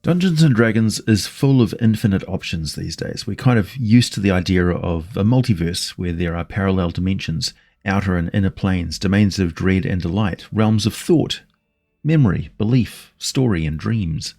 Dungeons & Dragons is full of infinite options these days. We're kind of used to the idea of a multiverse where there are parallel dimensions, outer and inner planes, domains of dread and delight, realms of thought, memory, belief, story and dreams.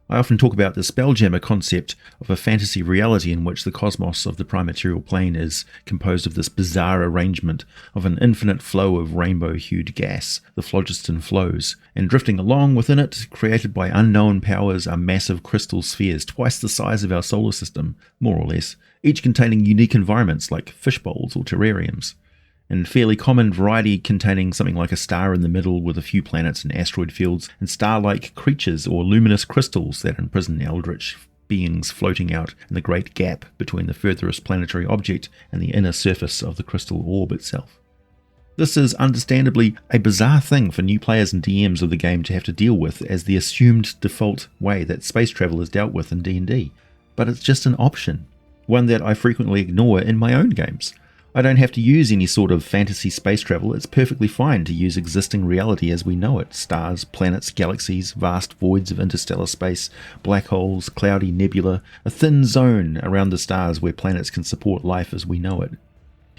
I often talk about the spelljammer concept of a fantasy reality in which the cosmos of the prime material plane is composed of this bizarre arrangement of an infinite flow of rainbow-hued gas, the phlogiston flows, and drifting along within it, created by unknown powers, are massive crystal spheres twice the size of our solar system, more or less, each containing unique environments like fish bowls or terrariums, and fairly common variety containing something like a star in the middle with a few planets and asteroid fields, and star-like creatures or luminous crystals that imprison eldritch beings floating out in the great gap between the furthest planetary object and the inner surface of the crystal orb itself. This is understandably a bizarre thing for new players and DMs of the game to have to deal with as the assumed default way that space travel is dealt with in D&D, but it's just an option, one that I frequently ignore in my own games. I don't have to use any sort of fantasy space travel. It's perfectly fine to use existing reality as we know it. Stars, planets, galaxies, vast voids of interstellar space, black holes, cloudy nebula, a thin zone around the stars where planets can support life as we know it.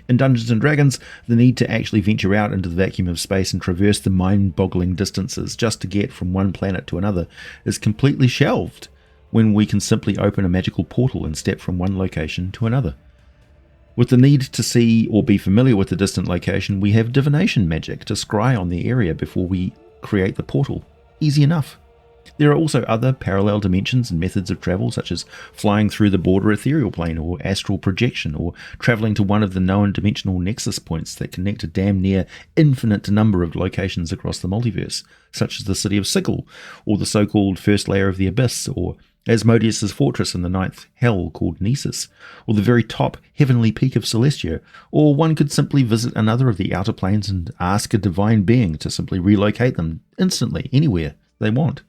In Dungeons & Dragons, the need to actually venture out into the vacuum of space and traverse the mind-boggling distances just to get from one planet to another is completely shelved when we can simply open a magical portal and step from one location to another. With the need to see or be familiar with the distant location, we have divination magic to scry on the area before we create the portal. Easy enough. There are also other parallel dimensions and methods of travel, such as flying through the border ethereal plane or astral projection, or travelling to one of the known dimensional nexus points that connect a damn near infinite number of locations across the multiverse, such as the city of Sigil, or the so-called first layer of the Abyss, or Asmodeus' fortress in the ninth hell called Nesis, or the very top heavenly peak of Celestia, or one could simply visit another of the outer planes and ask a divine being to simply relocate them instantly anywhere they want.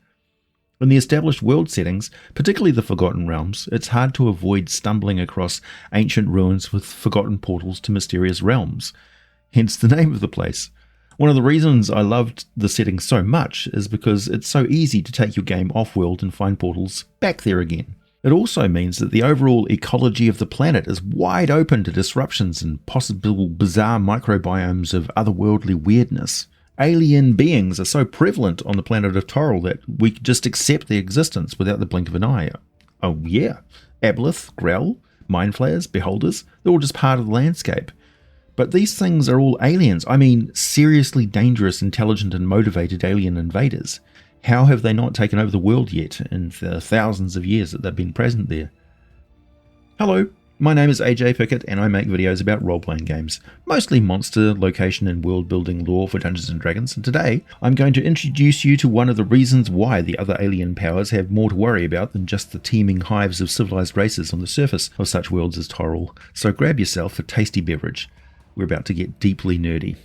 In the established world settings, particularly the Forgotten Realms, it's hard to avoid stumbling across ancient ruins with forgotten portals to mysterious realms, hence the name of the place. One of the reasons I loved the setting so much is because it's so easy to take your game off-world and find portals back there again. It also means that the overall ecology of the planet is wide open to disruptions and possible bizarre microbiomes of otherworldly weirdness. Alien beings are so prevalent on the planet of Toril that we just accept their existence without the blink of an eye. Oh yeah, Aboleth, Grell, Mind Flayers, Beholders, they're all just part of the landscape. But these things are all aliens. I mean, seriously dangerous, intelligent and motivated alien invaders. How have they not taken over the world yet in the thousands of years that they've been present there? Hello, my name is AJ Pickett and I make videos about role-playing games, mostly monster, location and world-building lore for Dungeons & Dragons, and today I'm going to introduce you to one of the reasons why the other alien powers have more to worry about than just the teeming hives of civilized races on the surface of such worlds as Toril. So grab yourself a tasty beverage. We're about to get deeply nerdy.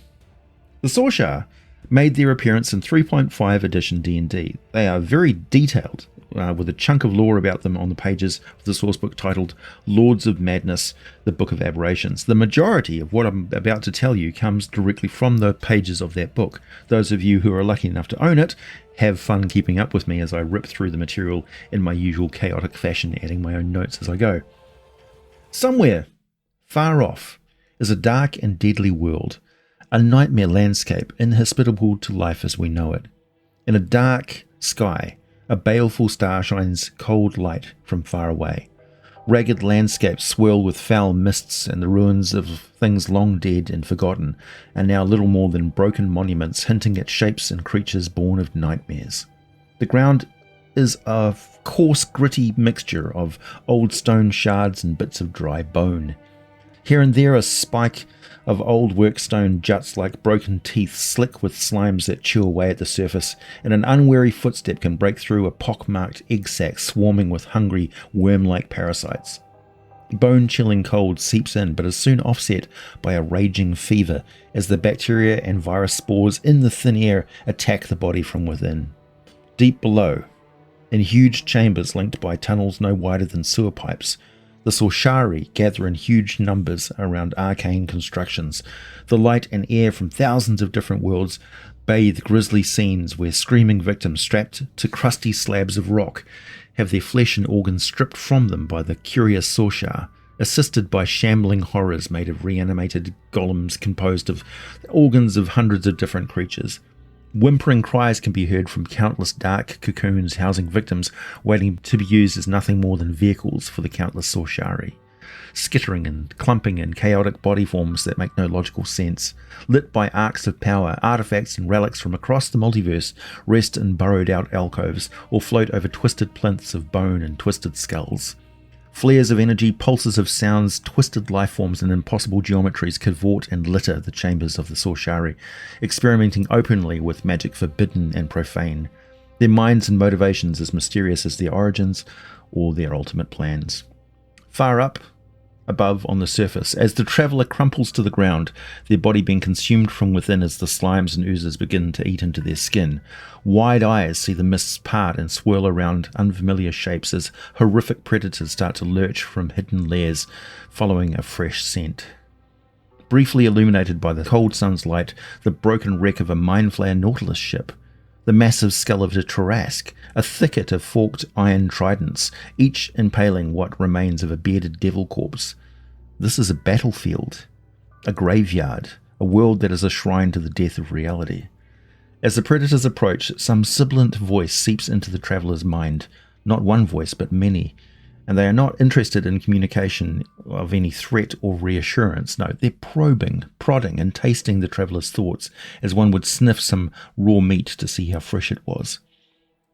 The Tsochar made their appearance in 3.5 edition D&D. They are very detailed, with a chunk of lore about them on the pages of the sourcebook titled Lords of Madness, the Book of Aberrations. The majority of what I'm about to tell you comes directly from the pages of that book. Those of you who are lucky enough to own it have fun keeping up with me as I rip through the material in my usual chaotic fashion, adding my own notes as I go. Somewhere, far off, is a dark and deadly world, a nightmare landscape inhospitable to life as we know it. In a dark sky, a baleful star shines cold light from far away. Ragged landscapes swirl with foul mists, and the ruins of things long dead and forgotten are now little more than broken monuments hinting at shapes and creatures born of nightmares. The ground is a coarse, gritty mixture of old stone shards and bits of dry bone. Here and there a spike of old workstone juts like broken teeth, slick with slimes that chew away at the surface, and an unwary footstep can break through a pock-marked egg sac swarming with hungry, worm-like parasites. Bone-chilling cold seeps in, but is soon offset by a raging fever as the bacteria and virus spores in the thin air attack the body from within. Deep below, in huge chambers linked by tunnels no wider than sewer pipes, the Tsochari gather in huge numbers around arcane constructions. The light and air from thousands of different worlds bathe grisly scenes where screaming victims strapped to crusty slabs of rock have their flesh and organs stripped from them by the curious Tsochar, assisted by shambling horrors made of reanimated golems composed of organs of hundreds of different creatures. Whimpering cries can be heard from countless dark cocoons housing victims waiting to be used as nothing more than vehicles for the countless Tsochari. Skittering and clumping in chaotic body forms that make no logical sense, lit by arcs of power, artifacts and relics from across the multiverse rest in burrowed out alcoves or float over twisted plinths of bone and twisted skulls. Flares of energy, pulses of sounds, twisted lifeforms and impossible geometries cavort and litter the chambers of the Tsochari, experimenting openly with magic forbidden and profane, their minds and motivations as mysterious as their origins or their ultimate plans. Far up, above on the surface, as the traveller crumples to the ground, their body being consumed from within as the slimes and oozes begin to eat into their skin. Wide eyes see the mists part and swirl around unfamiliar shapes as horrific predators start to lurch from hidden lairs, following a fresh scent. Briefly illuminated by the cold sun's light, the broken wreck of a mind flayer Nautilus ship, the massive skull of a Tarrasque, a thicket of forked iron tridents, each impaling what remains of a bearded devil corpse. This is a battlefield, a graveyard, a world that is a shrine to the death of reality. As the predators approach, some sibilant voice seeps into the traveller's mind, not one voice but many, and they are not interested in communication of any threat or reassurance. No, they're probing, prodding and tasting the traveller's thoughts as one would sniff some raw meat to see how fresh it was.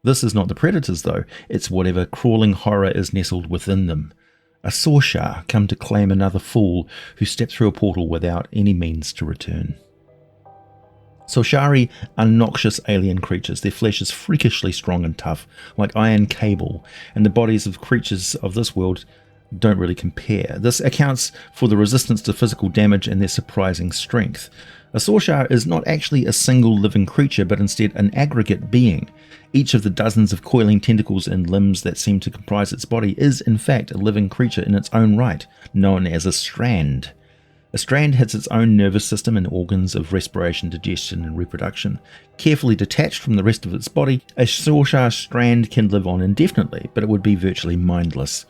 This is not the predators though, it's whatever crawling horror is nestled within them. A Tsochar come to claim another fool who stepped through a portal without any means to return. Tsochari are noxious alien creatures. Their flesh is freakishly strong and tough, like iron cable, and the bodies of creatures of this world don't really compare. This accounts for the resistance to physical damage and their surprising strength. A Tsochar is not actually a single living creature, but instead an aggregate being. Each of the dozens of coiling tentacles and limbs that seem to comprise its body is in fact a living creature in its own right, known as a strand. A strand has its own nervous system and organs of respiration, digestion and reproduction. Carefully detached from the rest of its body, a Tsochar strand can live on indefinitely, but it would be virtually mindless.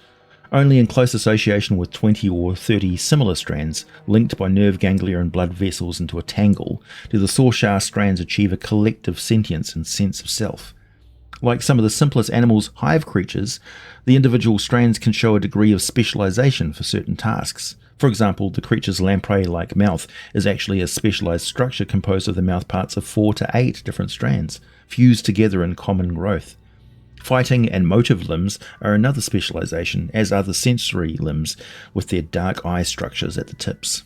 Only in close association with 20 or 30 similar strands, linked by nerve ganglia and blood vessels into a tangle, do the Tsochar strands achieve a collective sentience and sense of self. Like some of the simplest animals' hive creatures, the individual strands can show a degree of specialization for certain tasks. For example, the creature's lamprey-like mouth is actually a specialized structure composed of the mouth parts of 4 to 8 different strands, fused together in common growth. Fighting and motive limbs are another specialization, as are the sensory limbs with their dark eye structures at the tips.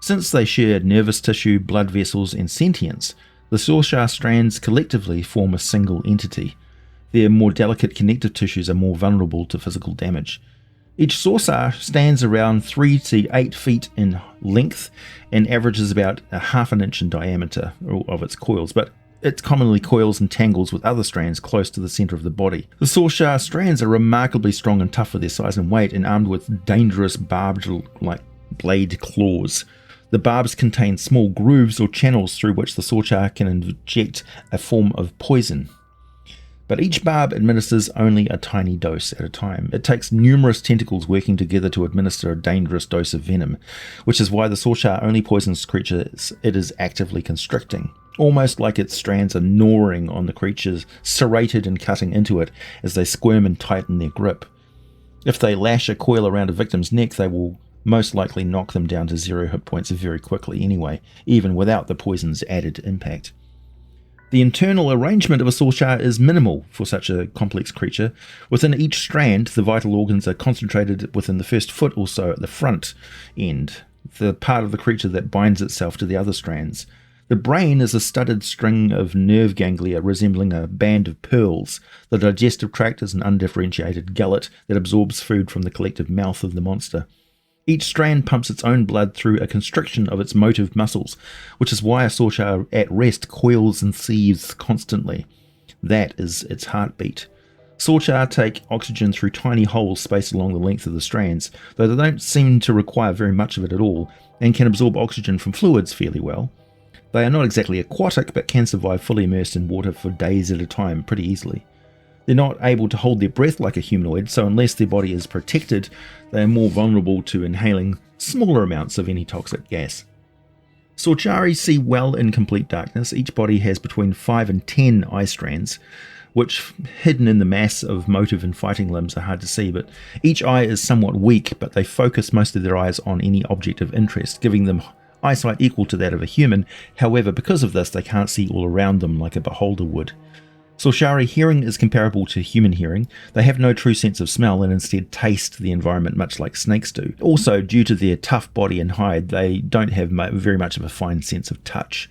Since they share nervous tissue, blood vessels and sentience, the Tsochar strands collectively form a single entity. Their more delicate connective tissues are more vulnerable to physical damage. Each Tsochar stands around 3 to 8 feet in length and averages about a half an inch in diameter of its coils, but it commonly coils and tangles with other strands close to the center of the body. The Tsochar strands are remarkably strong and tough for their size and weight, and armed with dangerous barbed-like blade claws. The barbs contain small grooves or channels through which the Tsochar can inject a form of poison. But each barb administers only a tiny dose at a time. It takes numerous tentacles working together to administer a dangerous dose of venom, which is why the Tsochar only poisons creatures it is actively constricting, almost like its strands are gnawing on the creatures, serrated and cutting into it as they squirm and tighten their grip. If they lash a coil around a victim's neck, they will most likely knock them down to 0 hit points very quickly anyway, even without the poison's added impact. The internal arrangement of a Tsochar is minimal for such a complex creature. Within each strand, the vital organs are concentrated within the first foot or so at the front end, the part of the creature that binds itself to the other strands. The brain is a studded string of nerve ganglia resembling a band of pearls. The digestive tract is an undifferentiated gullet that absorbs food from the collective mouth of the monster. Each strand pumps its own blood through a constriction of its motive muscles, which is why a Tsochar at rest coils and seethes constantly. That is its heartbeat. Tsochar take oxygen through tiny holes spaced along the length of the strands, though they don't seem to require very much of it at all, and can absorb oxygen from fluids fairly well. They are not exactly aquatic, but can survive fully immersed in water for days at a time pretty easily. They're not able to hold their breath like a humanoid, so unless their body is protected, they are more vulnerable to inhaling smaller amounts of any toxic gas. Tsochari see well in complete darkness. Each body has between 5 and 10 eye strands, which, hidden in the mass of motive and fighting limbs, are hard to see, but each eye is somewhat weak, but they focus most of their eyes on any object of interest, giving them eyesight equal to that of a human. However, because of this, they can't see all around them like a beholder would. Tsochari hearing is comparable to human hearing. They have no true sense of smell and instead taste the environment much like snakes do. Also, due to their tough body and hide, they don't have very much of a fine sense of touch.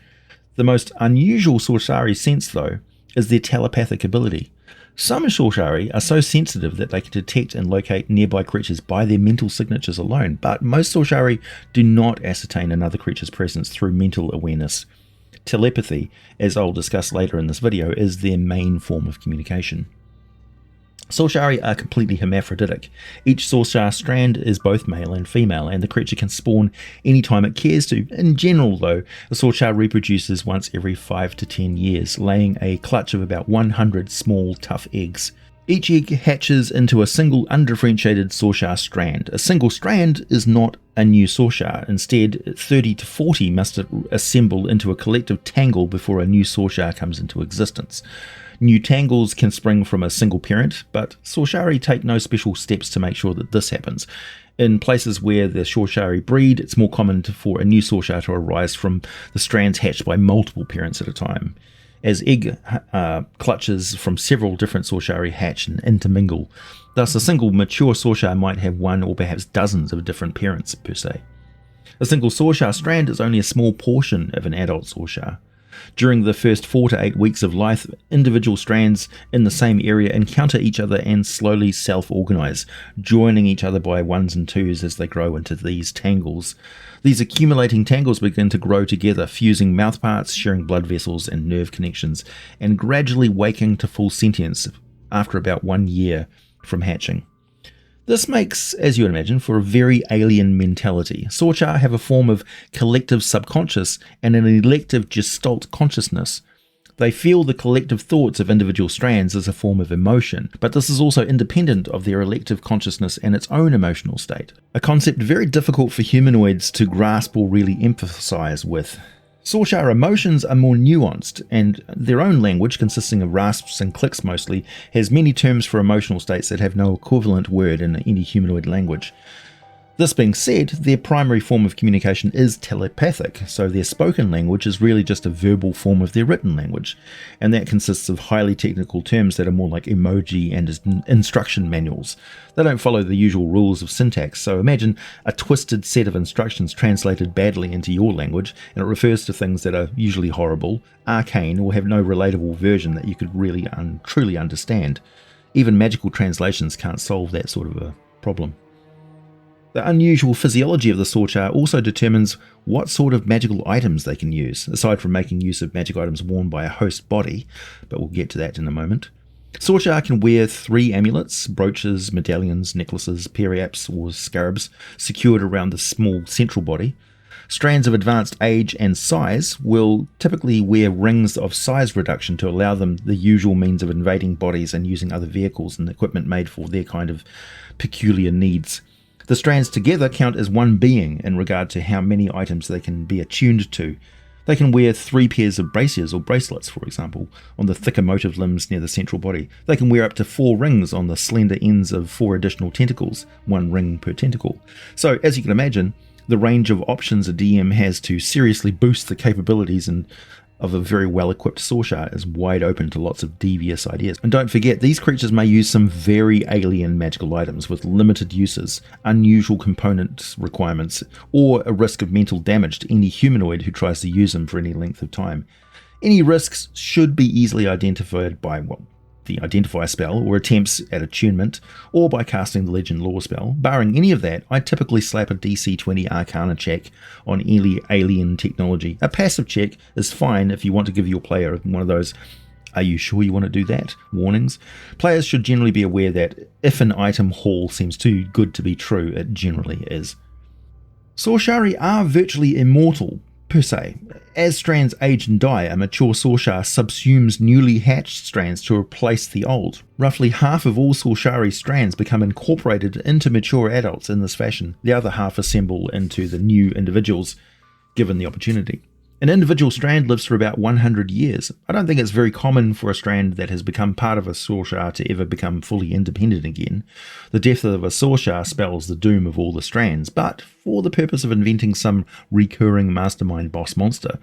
The most unusual Tsochari sense, though, is their telepathic ability. Some Tsochari are so sensitive that they can detect and locate nearby creatures by their mental signatures alone, but most Tsochari do not ascertain another creature's presence through mental awareness. Telepathy, as I'll discuss later in this video, is their main form of communication. Tsochari are completely hermaphroditic. Each Tsochar strand is both male and female, and the creature can spawn anytime it cares to. In general, though, a Tsochar reproduces once every 5 to 10 years, laying a clutch of about 100 small, tough eggs. Each egg hatches into a single undifferentiated Tsochar strand. A single strand is not a new Tsochar. Instead, 30 to 40 must assemble into a collective tangle before a new Tsochar comes into existence. New tangles can spring from a single parent, but Tsochari take no special steps to make sure that this happens. In places where the Tsochari breed, it's more common for a new Tsochar to arise from the strands hatched by multiple parents at a time, as egg clutches from several different Tsochari hatch and intermingle. Thus, a single mature Tsochar might have one or perhaps dozens of different parents per se. A single Tsochar strand is only a small portion of an adult Tsochar. During the first 4 to 8 weeks of life, individual strands in the same area encounter each other and slowly self-organize, joining each other by ones and twos as they grow into these tangles. These accumulating tangles begin to grow together, fusing mouthparts, sharing blood vessels and nerve connections, and gradually waking to full sentience after about 1 year from hatching. This makes, as you would imagine, for a very alien mentality. Tsochar have a form of collective subconscious and an elective gestalt consciousness. They feel the collective thoughts of individual strands as a form of emotion, but this is also independent of their elective consciousness and its own emotional state. A concept very difficult for humanoids to grasp or really empathize with. Tsochar emotions are more nuanced, and their own language, consisting of rasps and clicks mostly, has many terms for emotional states that have no equivalent word in any humanoid language. This being said, their primary form of communication is telepathic, so their spoken language is really just a verbal form of their written language, and that consists of highly technical terms that are more like emoji and instruction manuals. They don't follow the usual rules of syntax, so imagine a twisted set of instructions translated badly into your language, and it refers to things that are usually horrible, arcane, or have no relatable version that you could really truly understand. Even magical translations can't solve that sort of a problem. The unusual physiology of the Tsochar also determines what sort of magical items they can use, aside from making use of magic items worn by a host body, but we'll get to that in a moment. Tsochar can wear 3 amulets, brooches, medallions, necklaces, periaps or scarabs secured around the small central body. Strands of advanced age and size will typically wear rings of size reduction to allow them the usual means of invading bodies and using other vehicles and equipment made for their kind of peculiar needs. The strands together count as one being in regard to how many items they can be attuned to. They can wear 3 pairs of braziers or bracelets, for example, on the thicker motive limbs near the central body. They can wear up to 4 rings on the slender ends of 4 additional tentacles, 1 ring per tentacle. So, as you can imagine, the range of options a DM has to seriously boost the capabilities of a very well-equipped Tsochar is wide open to lots of devious ideas. And don't forget, these creatures may use some very alien magical items with limited uses, unusual component requirements, or a risk of mental damage to any humanoid who tries to use them for any length of time. Any risks should be easily identified by the Identify spell, or attempts at attunement, or by casting the Legend Lore spell. Barring any of that, I typically slap a DC 20 Arcana check on any alien technology. A passive check is fine if you want to give your player one of those "Are you sure you want to do that?" warnings. Players should generally be aware that if an item haul seems too good to be true, it generally is. Tsochari are virtually immortal, per se. As strands age and die, a mature Tsochar subsumes newly hatched strands to replace the old. Roughly half of all Tsochari strands become incorporated into mature adults in this fashion. The other half assemble into the new individuals, given the opportunity. An individual strand lives for about 100 years. I don't think it's very common for a strand that has become part of a Tsochar to ever become fully independent again. The death of a Tsochar spells the doom of all the strands, but for the purpose of inventing some recurring mastermind boss monster,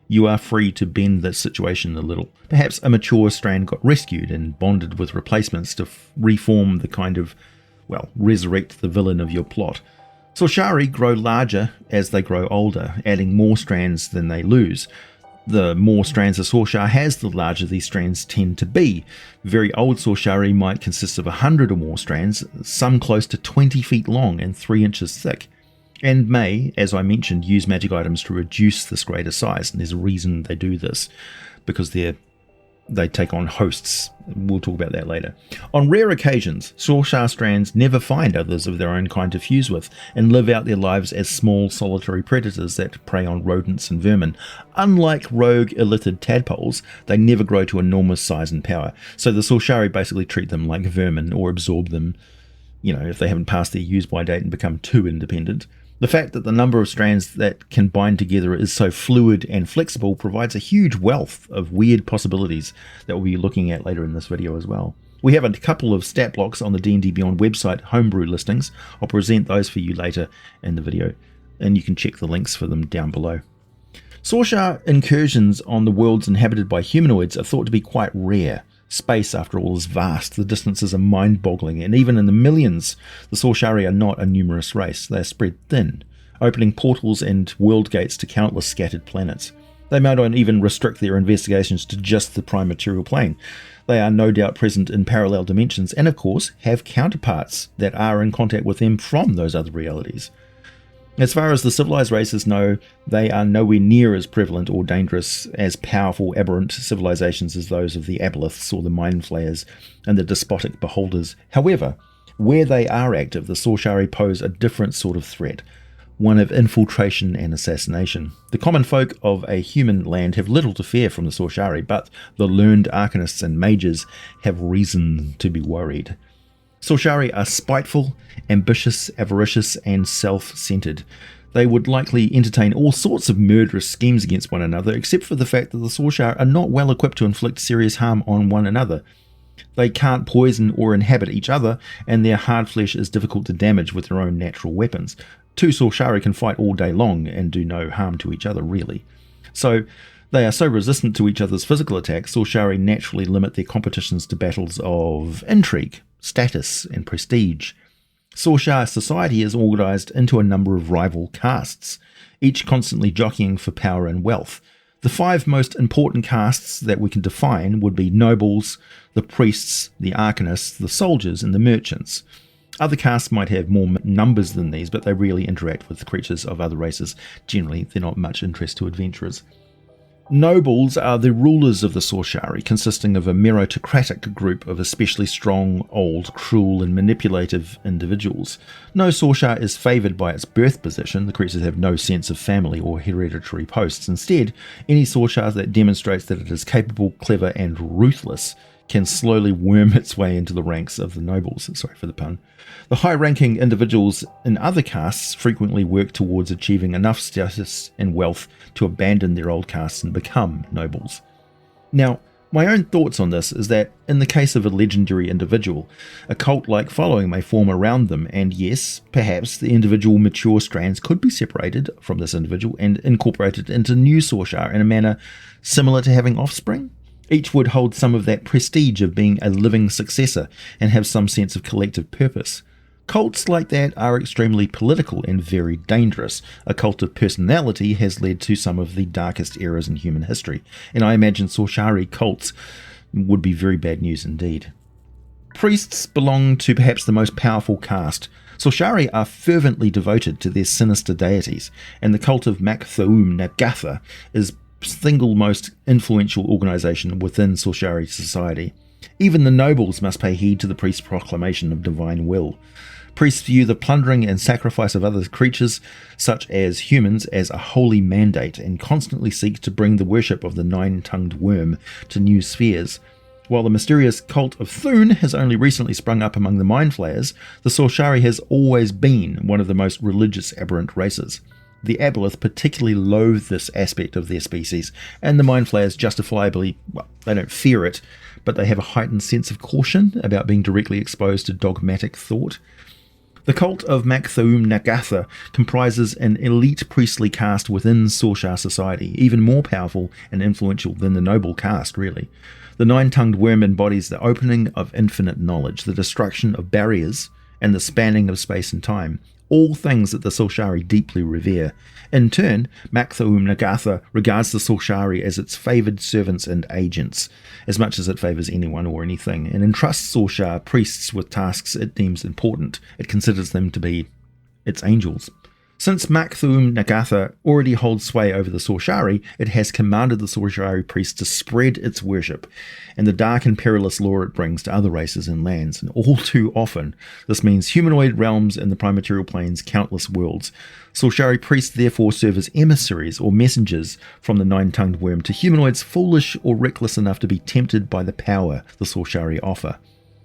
you are free to bend the situation a little. Perhaps a mature strand got rescued and bonded with replacements to reform the kind of, resurrect the villain of your plot. Tsochari grow larger as they grow older, adding more strands than they lose. The more strands a Tsochar has, the larger these strands tend to be. Very old Tsochari might consist of 100 or more strands, some close to 20 feet long and 3 inches thick, and may, as I mentioned, use magic items to reduce this greater size. And there's a reason they do this, because they take on hosts. We'll talk about that later. On rare occasions, Tsochar strands never find others of their own kind to fuse with, and live out their lives as small solitary predators that prey on rodents and vermin. Unlike rogue illithid tadpoles, they never grow to enormous size and power, so the Tsochari basically treat them like vermin, or absorb them, if they haven't passed their use-by date and become too independent. The fact that the number of strands that can bind together is so fluid and flexible provides a huge wealth of weird possibilities that we'll be looking at later in this video as well. We have a couple of stat blocks on the D&D Beyond website homebrew listings. I'll present those for you later in the video, and you can check the links for them down below. Tsochar incursions on the worlds inhabited by humanoids are thought to be quite rare. Space, after all, is vast, the distances are mind-boggling, and even in the millions, the Tsochari are not a numerous race. They are spread thin, opening portals and world gates to countless scattered planets. They might not even restrict their investigations to just the prime material plane. They are no doubt present in parallel dimensions, and of course, have counterparts that are in contact with them from those other realities. As far as the civilized races know, they are nowhere near as prevalent or dangerous as powerful aberrant civilizations as those of the aboliths or the mind flayers and the despotic beholders. However, where they are active, the Tsochari pose a different sort of threat, one of infiltration and assassination. The common folk of a human land have little to fear from the Tsochari, but the learned arcanists and mages have reason to be worried. Tsochari are spiteful, ambitious, avaricious, and self-centered. They would likely entertain all sorts of murderous schemes against one another, except for the fact that the Tsochar are not well equipped to inflict serious harm on one another. They can't poison or inhabit each other, and their hard flesh is difficult to damage with their own natural weapons. Two Tsochari can fight all day long and do no harm to each other, really. So they are so resistant to each other's physical attacks, Tsochari naturally limit their competitions to battles of intrigue, status, and prestige. Tsochar society is organised into a number of rival castes, each constantly jockeying for power and wealth. The 5 most important castes that we can define would be nobles, the priests, the arcanists, the soldiers, and the merchants. Other castes might have more numbers than these, but they rarely interact with creatures of other races. Generally, they're not much interest to adventurers. Nobles are the rulers of the Tsochari, consisting of a meritocratic group of especially strong, old, cruel, and manipulative individuals. No Tsochar is favoured by its birth position. The creatures have no sense of family or hereditary posts. Instead, any Tsochar that demonstrates that it is capable, clever, and ruthless can slowly worm its way into the ranks of the nobles. Sorry for the pun. The high-ranking individuals in other castes frequently work towards achieving enough status and wealth to abandon their old castes and become nobles. Now, my own thoughts on this is that in the case of a legendary individual, a cult-like following may form around them, and yes, perhaps the individual mature strands could be separated from this individual and incorporated into new Tsochar in a manner similar to having offspring. Each would hold some of that prestige of being a living successor and have some sense of collective purpose. Cults like that are extremely political and very dangerous. A cult of personality has led to some of the darkest eras in human history, and I imagine Tsochari cults would be very bad news indeed. Priests belong to perhaps the most powerful caste. Tsochari are fervently devoted to their sinister deities, and the cult of Makthoum Nagatha is single most influential organisation within Tsochari society. Even the nobles must pay heed to the priest's proclamation of divine will. Priests view the plundering and sacrifice of other creatures, such as humans, as a holy mandate and constantly seek to bring the worship of the nine-tongued worm to new spheres. While the mysterious cult of Thun has only recently sprung up among the Mind Flayers, the Tsochari has always been one of the most religious aberrant races. The Aboleth particularly loathe this aspect of their species, and the Mind Flayers justifiably, well, they don't fear it, but they have a heightened sense of caution about being directly exposed to dogmatic thought. The cult of Makthaum Nagatha comprises an elite priestly caste within Tsochar society, even more powerful and influential than the noble caste, really. The nine-tongued worm embodies the opening of infinite knowledge, the destruction of barriers, and the spanning of space and time, all things that the Tsochari deeply revere. In turn, Makthaum Nagatha regards the Tsochari as its favoured servants and agents, as much as it favours anyone or anything, and entrusts Tsochar priests with tasks it deems important. It considers them to be its angels. Since Makthaum Nagatha already holds sway over the Tsochari, it has commanded the Tsochari priests to spread its worship, and the dark and perilous lore it brings to other races and lands, and all too often this means humanoid realms in the Primaterial Plane's countless worlds. Tsochari priests therefore serve as emissaries or messengers from the nine-tongued worm to humanoids foolish or reckless enough to be tempted by the power the Tsochari offer.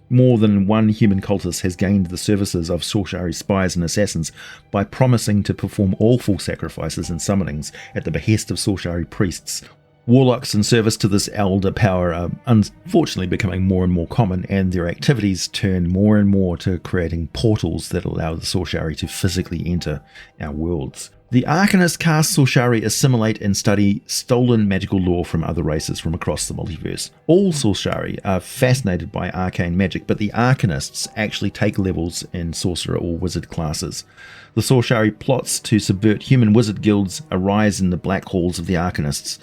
More than one human cultist has gained the services of Tsochari spies and assassins by promising to perform awful sacrifices and summonings at the behest of Tsochari priests. Warlocks in service to this elder power are unfortunately becoming more and more common, and their activities turn more and more to creating portals that allow the Tsochari to physically enter our worlds. The Arcanist caste Tsochari assimilate and study stolen magical lore from other races from across the multiverse. All Tsochari are fascinated by arcane magic, but the Arcanists actually take levels in sorcerer or wizard classes. The Tsochari plots to subvert human wizard guilds arise in the black halls of the Arcanists.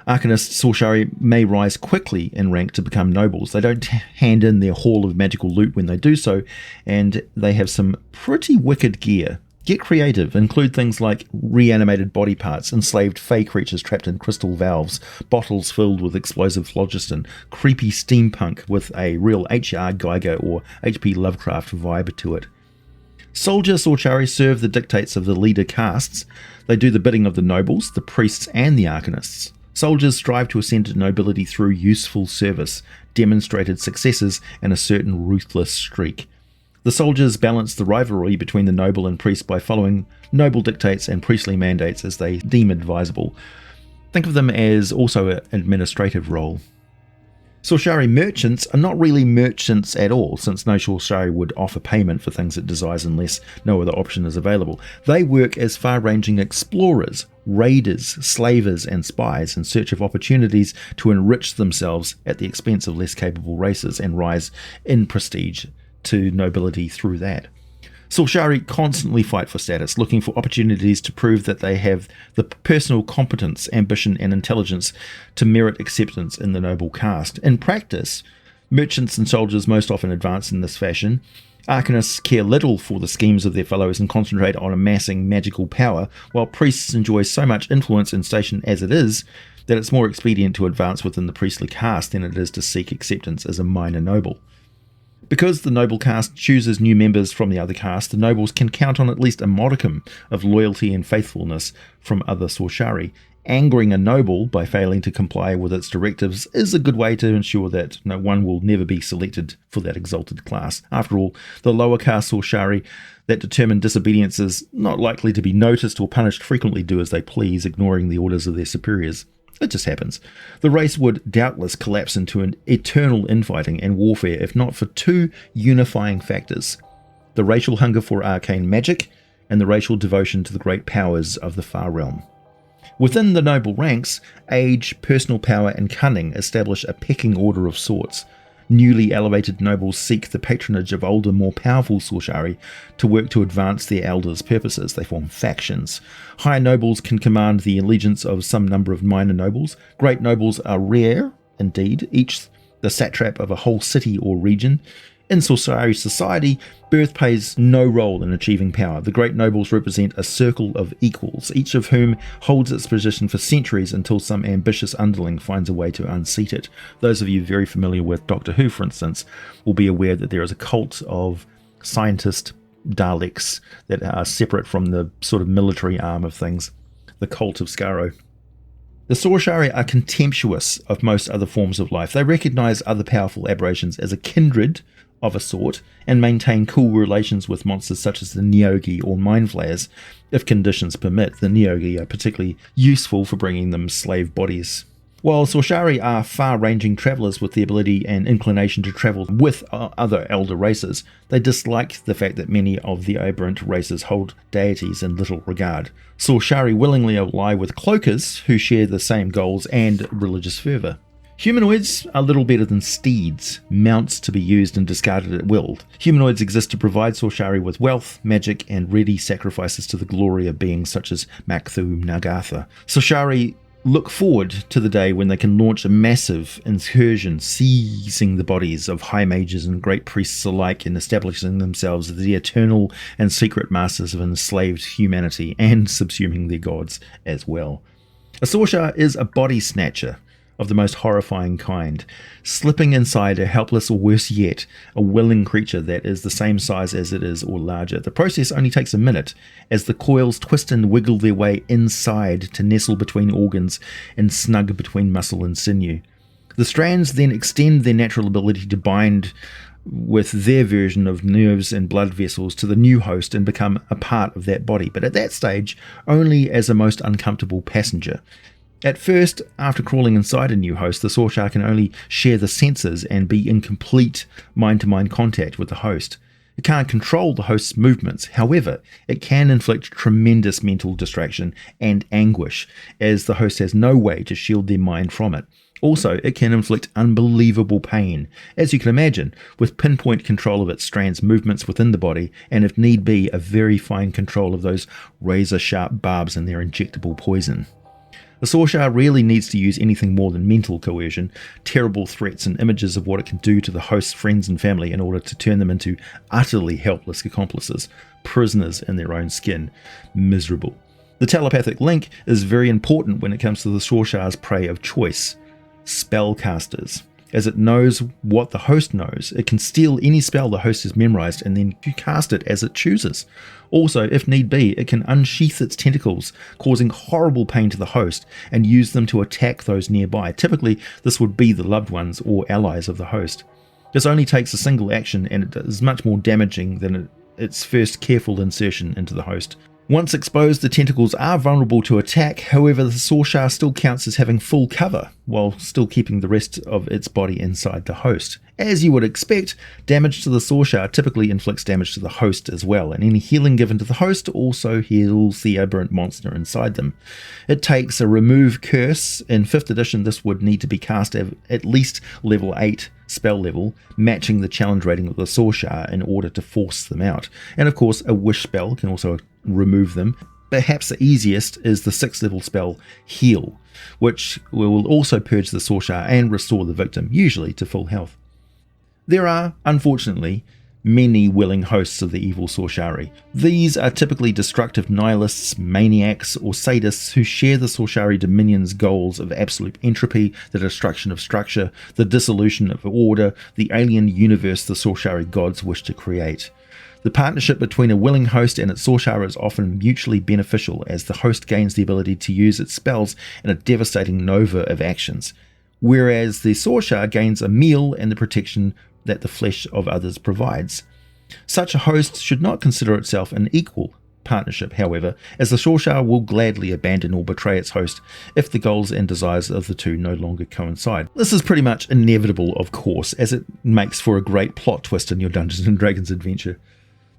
Arcanist Tsochari may rise quickly in rank to become nobles. They don't hand in their haul of magical loot when they do so, and they have some pretty wicked gear. Get creative, include things like reanimated body parts, enslaved fey creatures trapped in crystal valves, bottles filled with explosive phlogiston, creepy steampunk with a real H.R. Geiger or H.P. Lovecraft vibe to it. Soldier Tsochari serve the dictates of the leader castes. They do the bidding of the nobles, the priests, and the arcanists. Soldiers strive to ascend to nobility through useful service, demonstrated successes, and a certain ruthless streak. The soldiers balance the rivalry between the noble and priest by following noble dictates and priestly mandates as they deem advisable. Think of them as also an administrative role. Tsochari merchants are not really merchants at all, since no Tsochari would offer payment for things it desires unless no other option is available. They work as far-ranging explorers, raiders, slavers, and spies in search of opportunities to enrich themselves at the expense of less capable races and rise in prestige to nobility through that. Tsochari constantly fight for status, looking for opportunities to prove that they have the personal competence, ambition, and intelligence to merit acceptance in the noble caste. In practice, merchants and soldiers most often advance in this fashion. Arcanists care little for the schemes of their fellows and concentrate on amassing magical power, while priests enjoy so much influence and station as it is that it's more expedient to advance within the priestly caste than it is to seek acceptance as a minor noble. Because the noble caste chooses new members from the other caste, the nobles can count on at least a modicum of loyalty and faithfulness from other Tsochari. Angering a noble by failing to comply with its directives is a good way to ensure that no one will never be selected for that exalted class. After all, the lower caste Tsochari that determine disobedience is not likely to be noticed or punished frequently do as they please, ignoring the orders of their superiors. It just happens. The race would doubtless collapse into an eternal infighting and warfare if not for two unifying factors: the racial hunger for arcane magic and the racial devotion to the great powers of the far realm. Within the noble ranks, age, personal power, and cunning establish a pecking order of sorts. Newly elevated nobles seek the patronage of older, more powerful Tsochari to work to advance their elders' purposes. They form factions. Higher nobles can command the allegiance of some number of minor nobles. Great nobles are rare, indeed, each the satrap of a whole city or region. In Tsochari society, birth plays no role in achieving power. The great nobles represent a circle of equals, each of whom holds its position for centuries until some ambitious underling finds a way to unseat it. Those of you very familiar with Doctor Who, for instance, will be aware that there is a cult of scientist Daleks that are separate from the sort of military arm of things, the cult of Skaro. The Tsochari are contemptuous of most other forms of life. They recognise other powerful aberrations as a kindred of a sort and maintain cool relations with monsters such as the Neogi or Mind Flayers. If conditions permit, the Neogi are particularly useful for bringing them slave bodies. While Tsochari are far-ranging travellers with the ability and inclination to travel with other elder races, they dislike the fact that many of the aberrant races hold deities in little regard. Tsochari willingly ally with cloakers who share the same goals and religious fervour. Humanoids are little better than steeds, mounts to be used and discarded at will. Humanoids exist to provide Tsochari with wealth, magic, and ready sacrifices to the glory of beings such as Makthu Nagatha. Tsochari look forward to the day when they can launch a massive incursion, seizing the bodies of high mages and great priests alike and establishing themselves as the eternal and secret masters of enslaved humanity and subsuming their gods as well. A Tsochar is a body snatcher of the most horrifying kind, slipping inside a helpless or worse yet, a willing creature that is the same size as it is or larger. The process only takes a minute as the coils twist and wiggle their way inside to nestle between organs and snug between muscle and sinew. The strands then extend their natural ability to bind with their version of nerves and blood vessels to the new host and become a part of that body, but at that stage only as a most uncomfortable passenger. At first, after crawling inside a new host, the Tsochar can only share the senses and be in complete mind-to-mind contact with the host. It can't control the host's movements. However, it can inflict tremendous mental distraction and anguish, as the host has no way to shield their mind from it. Also, it can inflict unbelievable pain, as you can imagine, with pinpoint control of its strands' movements within the body, and if need be, a very fine control of those razor-sharp barbs in their injectable poison. The Tsochar rarely needs to use anything more than mental coercion, terrible threats and images of what it can do to the host's friends and family in order to turn them into utterly helpless accomplices, prisoners in their own skin, miserable. The telepathic link is very important when it comes to the Tsochar's prey of choice, spellcasters. As it knows what the host knows, it can steal any spell the host has memorized and then cast it as it chooses. Also, if need be, it can unsheath its tentacles, causing horrible pain to the host, and use them to attack those nearby. Typically, this would be the loved ones or allies of the host. This only takes a single action, and it is much more damaging than its first careful insertion into the host. Once exposed, the tentacles are vulnerable to attack, however the Tsochar still counts as having full cover, while still keeping the rest of its body inside the host. As you would expect, damage to the Tsochar typically inflicts damage to the host as well, and any healing given to the host also heals the aberrant monster inside them. It takes a remove curse. In 5th edition this would need to be cast at least level 8 spell level, matching the challenge rating of the Tsochar in order to force them out. And of course a wish spell can also remove them. Perhaps the easiest is the 6th level spell Heal, which will also purge the Tsochar and restore the victim, usually to full health. There are, unfortunately, many willing hosts of the evil Tsochari. These are typically destructive nihilists, maniacs, or sadists who share the Tsochari Dominion's goals of absolute entropy, the destruction of structure, the dissolution of order, the alien universe the Tsochari gods wish to create. The partnership between a willing host and its Tsochar is often mutually beneficial, as the host gains the ability to use its spells in a devastating nova of actions, whereas the Tsochar gains a meal and the protection that the flesh of others provides. Such a host should not consider itself an equal partnership, however, as the Tsochar will gladly abandon or betray its host if the goals and desires of the two no longer coincide. This is pretty much inevitable, of course, as it makes for a great plot twist in your Dungeons & Dragons adventure.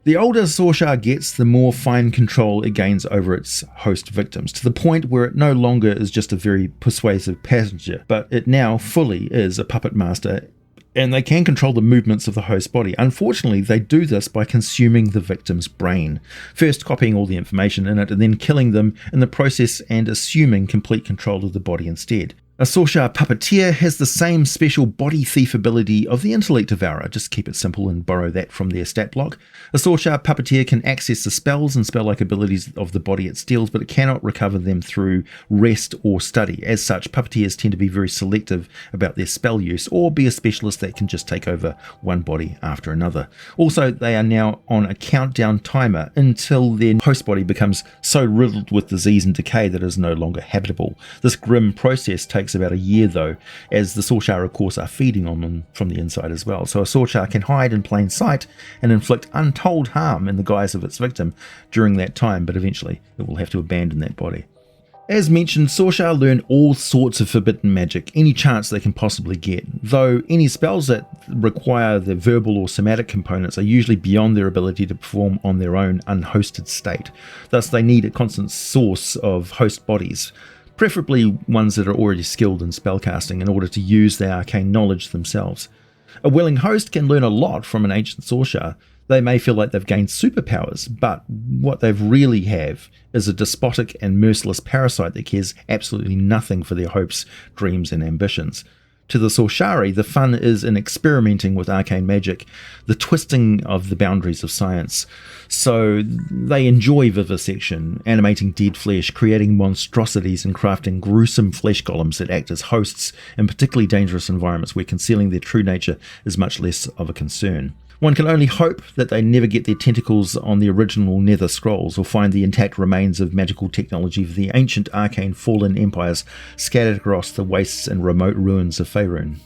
The older Tsochar gets, the more fine control it gains over its host victims, to the point where it no longer is just a very persuasive passenger, but it now fully is a puppet master, and they can control the movements of the host body. Unfortunately, they do this by consuming the victim's brain, first copying all the information in it and then killing them in the process and assuming complete control of the body instead. A Tsochar Puppeteer has the same special body thief ability of the Intellect Devourer. Just keep it simple and borrow that from their stat block. A Tsochar Puppeteer can access the spells and spell-like abilities of the body it steals, but it cannot recover them through rest or study. As such, Puppeteers tend to be very selective about their spell use, or be a specialist that can just take over one body after another. Also, they are now on a countdown timer until their host body becomes so riddled with disease and decay that it is no longer habitable. This grim process takes about a year though, as the Tsochar of course are feeding on them from the inside as well. So a Tsochar can hide in plain sight and inflict untold harm in the guise of its victim during that time, but eventually it will have to abandon that body. As mentioned, Tsochar learn all sorts of forbidden magic, any chance they can possibly get, though any spells that require the verbal or somatic components are usually beyond their ability to perform on their own unhosted state. Thus they need a constant source of host bodies, preferably ones that are already skilled in spellcasting in order to use their arcane knowledge themselves. A willing host can learn a lot from an ancient Tsochar. They may feel like they've gained superpowers, but what they really have is a despotic and merciless parasite that cares absolutely nothing for their hopes, dreams, and ambitions. To the Tsochari, the fun is in experimenting with arcane magic, the twisting of the boundaries of science. So they enjoy vivisection, animating dead flesh, creating monstrosities, and crafting gruesome flesh golems that act as hosts in particularly dangerous environments where concealing their true nature is much less of a concern. One can only hope that they never get their tentacles on the original Nether Scrolls or find the intact remains of magical technology of the ancient arcane fallen empires scattered across the wastes and remote ruins of Faerun.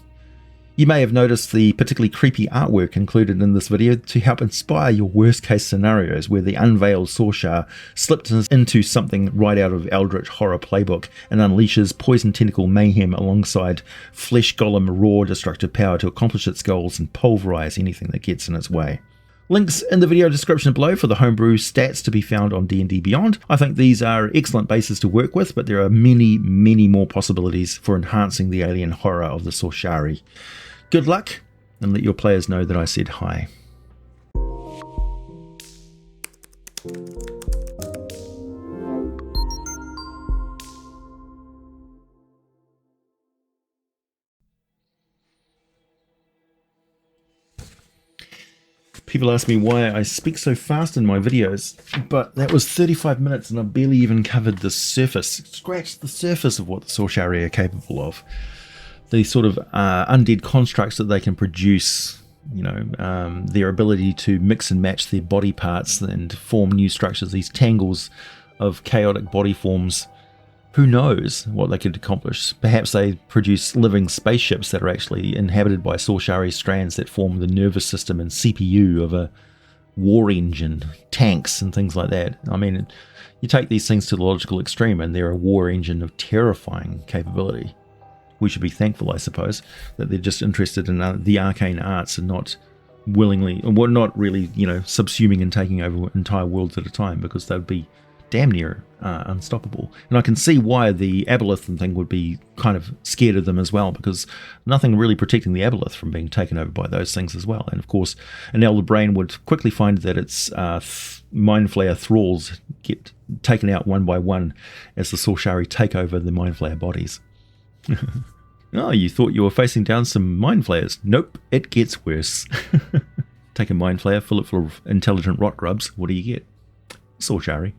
You may have noticed the particularly creepy artwork included in this video to help inspire your worst case scenarios where the unveiled Tsochar slipped into something right out of eldritch horror playbook and unleashes poison tentacle mayhem alongside flesh golem raw destructive power to accomplish its goals and pulverize anything that gets in its way. Links in the video description below for the homebrew stats to be found on D&D Beyond. I think these are excellent bases to work with, but there are many more possibilities for enhancing the alien horror of the Tsochari. Good luck, and let your players know that I said hi. People ask me why I speak so fast in my videos, but that was 35 minutes and I barely even covered the surface, scratched the surface of what the Tsochari are capable of. The sort of undead constructs that they can produce, their ability to mix and match their body parts and form new structures, these tangles of chaotic body forms. Who knows what they could accomplish? Perhaps they produce living spaceships that are actually inhabited by Tsochari strands that form the nervous system and CPU of a war engine, tanks and things like that. I mean, you take these things to the logical extreme and they're a war engine of terrifying capability. We should be thankful, I suppose, that they're just interested in the arcane arts and not willingly, or not really, subsuming and taking over entire worlds at a time, because they'd be damn near unstoppable. And I can see why the aboleth thing would be kind of scared of them as well, because nothing really protecting the aboleth from being taken over by those things as well. And of course, an elder brain would quickly find that its mind flayer thralls get taken out one by one as the Tsochari take over the mind flayer bodies. Oh, you thought you were facing down some mind flayers? Nope, it gets worse. Take a mind flayer, fill it full of intelligent rot grubs. What do you get? Tsochari.